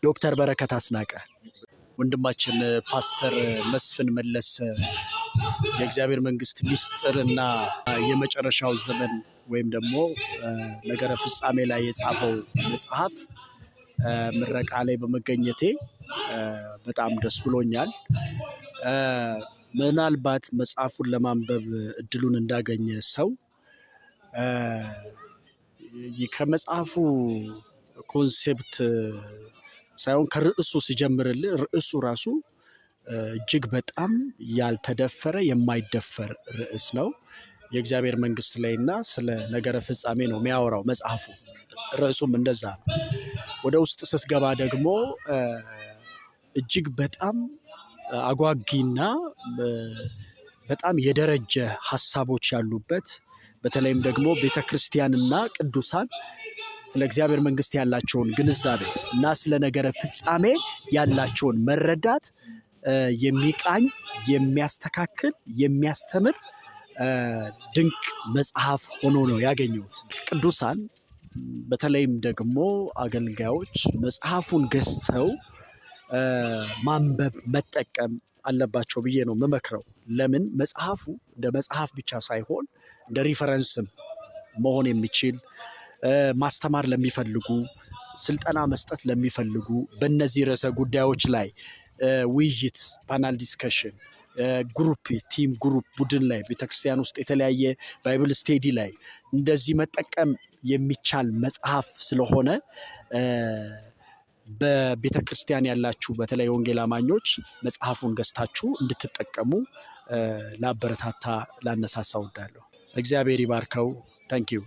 ዶክተር በረከት አስናቀ ወንድማችን ፓስተር መስፍን መለሰ የእግዚአብሔር መንግስት ሚስጥርና የመጨረሻው ዘመን ወይም ደግሞ ነገረ ፍጻሜ ላይ የጻፈው መጽሐፍ ምረቃ ላይ በመገኘቴ በጣም ደስ ብሎኛል። ምናልባት መጽሐፉን ለማንበብ እድሉን እንዳገኘ ሰው ከመጽሐፉ ኮንሴፕት ሳይሆን ከርዕሱ ሲጀምርልህ ርዕሱ ራሱ እጅግ በጣም ያልተደፈረ የማይደፈር ርዕስ ነው። የእግዚአብሔር መንግስት ላይና ስለ ነገረ ፍጻሜ ነው የሚያወራው መጽሐፉ። ርዕሱም እንደዛ ነው። ወደ ውስጥ ስትገባ ደግሞ እጅግ በጣም አጓጊና በጣም የደረጀ ሐሳቦች ያሉበት በተለይም ደግሞ ቤተክርስቲያንና ቅዱሳን ስለ እግዚአብሔር መንግስት ያላቸውን ግንዛቤ እና ስለ ነገረ ፍጻሜ ያላቸውን መረዳት የሚቃኝ የሚያስተካክል የሚያስተምር ድንቅ መጽሐፍ ሆኖ ነው ያገኘሁት። ቅዱሳን በተለይም ደግሞ አገልጋዮች መጽሐፉን ገዝተው ማንበብ መጠቀም አለባቸው ብዬ ነው የምመክረው። ለምን መጽሐፉ እንደ መጽሐፍ ብቻ ሳይሆን እንደ ሪፈረንስም መሆን የሚችል ማስተማር ለሚፈልጉ ስልጠና መስጠት ለሚፈልጉ በእነዚህ ርዕሰ ጉዳዮች ላይ ውይይት ፓናል ዲስከሽን ቲም ግሩፕ ቡድን ላይ ቤተክርስቲያን ውስጥ የተለያየ ባይብል ስቴዲ ላይ እንደዚህ መጠቀም የሚቻል መጽሐፍ ስለሆነ በቤተክርስቲያን ያላችሁ በተለይ ወንጌል አማኞች መጽሐፉን ገዝታችሁ እንድትጠቀሙ ላበረታታ ላነሳሳ እወዳለሁ። እግዚአብሔር ይባርከው። ታንኪዩ